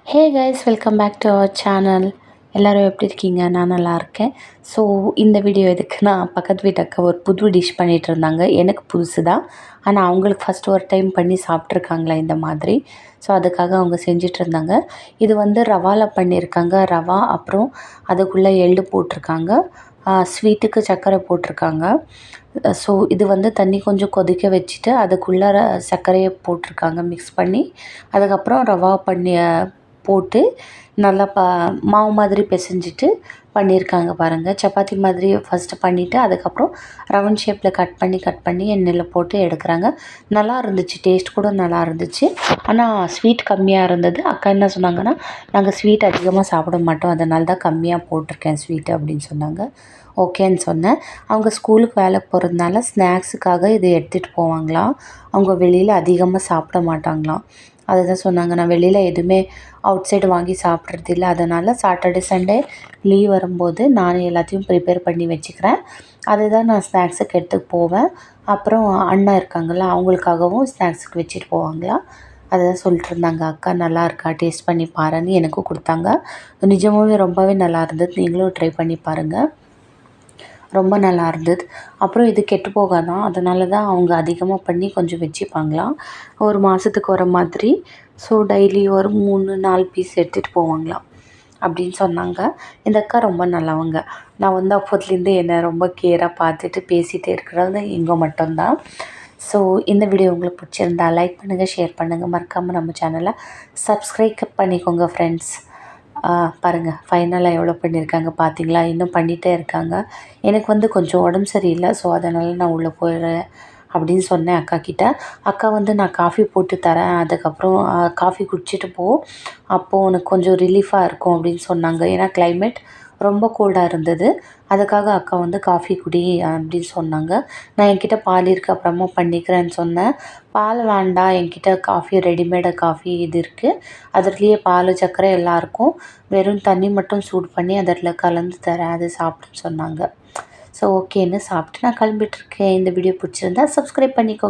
Hey guys, welcome back to our channel. எல்லோரும் எப்படி இருக்கீங்க? நான் நல்லா இருக்கேன். ஸோ இந்த வீடியோ எதுக்குன்னா, பக்கத்து வீட்டு அக்கா ஒரு புது டிஷ் பண்ணிகிட்டு இருந்தாங்க. எனக்கு புதுசு தான், ஆனால் அவங்களுக்கு ஃபஸ்ட்டு ஒரு டைம் பண்ணி சாப்பிட்ருக்காங்களா இந்த மாதிரி. ஸோ அதுக்காக அவங்க செஞ்சிட்ருந்தாங்க. இது வந்து ரவாவில் பண்ணியிருக்காங்க. ரவா அப்புறம் அதுக்குள்ளே எள்ளு போட்டிருக்காங்க. ஸ்வீட்டுக்கு சர்க்கரை போட்டிருக்காங்க. ஸோ இது வந்து தண்ணி கொஞ்சம் கொதிக்க வச்சுட்டு அதுக்குள்ளார சர்க்கரையை போட்டிருக்காங்க மிக்ஸ் பண்ணி. அதுக்கப்புறம் ரவா பண்ணி போட்டு நல்லா மாவு மாதிரி பிசைஞ்சிட்டு பண்ணியிருக்காங்க பாருங்கள். சப்பாத்தி மாதிரி ஃபஸ்ட்டு பண்ணிவிட்டு அதுக்கப்புறம் ரவுண்ட் ஷேப்பில் கட் பண்ணி எண்ணெயில் போட்டு எடுக்கிறாங்க. நல்லா இருந்துச்சு, டேஸ்ட் கூட நல்லா இருந்துச்சு. ஆனால் ஸ்வீட் கம்மியாக இருந்தது. அக்கா என்ன சொன்னாங்கன்னா, நாங்கள் ஸ்வீட் அதிகமாக சாப்பிட மாட்டோம், அதனால தான் கம்மியாக போட்டிருக்கேன் ஸ்வீட்டு அப்படின்னு சொன்னாங்க. ஓகேன்னு சொன்னேன். அவங்க ஸ்கூலுக்கு வேலைக்கு போகிறதுனால ஸ்நாக்ஸுக்காக இதை எடுத்துகிட்டு போவாங்களாம். அவங்க வெளியில் அதிகமாக சாப்பிட மாட்டாங்களாம். அதை தான் சொன்னாங்க. நான் வெளியில் எதுவுமே அவுட் சைடு வாங்கி சாப்பிட்றதில்ல, அதனால் சாட்டர்டே சண்டே லீவ் வரும்போது நான் எல்லாத்தையும் ப்ரிப்பேர் பண்ணி வச்சுக்கிறேன். அதுதான் நான் ஸ்நாக்ஸுக்கு எடுத்துகிட்டு போவேன். அப்புறம் அண்ணா இருக்காங்கள்ல, அவங்களுக்காகவும் ஸ்நாக்ஸுக்கு வச்சுட்டு போவாங்களாம். அதை தான் சொல்லிட்டுருந்தாங்க. அக்கா நல்லா இருக்கா, டேஸ்ட் பண்ணி பாருன்னு எனக்கும் கொடுத்தாங்க. நிஜமாகவே ரொம்பவே நல்லா இருந்தது. நீங்களும் ட்ரை பண்ணி பாருங்கள், ரொம்ப நல்லா இருந்தது. அப்புறம் இது கெட்டு போகாதான், அதனால தான் அவங்க அதிகமாக பண்ணி கொஞ்சம் வச்சுப்பாங்களாம், ஒரு மாதத்துக்கு வர மாதிரி. ஸோ டெய்லி ஒரு 3-4 பீஸ் எடுத்துகிட்டு போவாங்களாம் அப்படின்னு சொன்னாங்க. இந்த அக்கா ரொம்ப நல்லவங்க. நான் வந்து அப்போதுலேருந்து என்னை ரொம்ப கேராக பார்த்துட்டு பேசிகிட்டே இருக்கிறது இங்கே மட்டும்தான். ஸோ இந்த வீடியோ உங்களுக்கு பிடிச்சிருந்தா லைக் பண்ணுங்கள், ஷேர் பண்ணுங்கள், மறக்காமல் நம்ம சேனலை சப்ஸ்கிரைப் பண்ணிக்கோங்க ஃப்ரெண்ட்ஸ். பாருங்கள் ஃபைனலாக எவ்வளோ பண்ணியிருக்காங்க பார்த்தீங்களா? இன்னும் பண்ணிகிட்டே இருக்காங்க. எனக்கு வந்து கொஞ்சம் உடம்பு சரியில்லை, ஸோ அதனால் நான் உள்ளே போயிடுறேன் அப்படின்னு சொன்னேன் அக்காக்கிட்ட. அக்கா வந்து நான் காஃபி போட்டு தரேன், அதுக்கப்புறம் காஃபி குடிச்சிட்டு போ, அப்போது உனக்கு கொஞ்சம் ரிலீஃபாக இருக்கும் அப்படின்னு சொன்னாங்க. ஏன்னா கிளைமேட் ரொம்ப கோல்டாக இருந்தது, அதுக்காக அக்கா வந்து காஃபி குடி அப்படின்னு சொன்னாங்க. நான் என்கிட்ட பால் இருக்குது, அப்புறமா பண்ணிக்கிறேன்னு சொன்னேன். பால் வேண்டாம், என்கிட்ட காஃபி ரெடிமேடு காஃபி இது இருக்குது, அதுலேயே பால் சர்க்கரை எல்லாம் இருக்கும், வெறும் தண்ணி மட்டும் சூடு பண்ணி அதில் கலந்து தரேன், அதை சாப்பிட்டுன்னு சொன்னாங்க. ஸோ ஓகேன்னு சாப்பிட்டு நான் கிளம்பிட்டுருக்கேன். இந்த வீடியோ பிடிச்சிருந்தா சப்ஸ்கிரைப் பண்ணிக்கோ.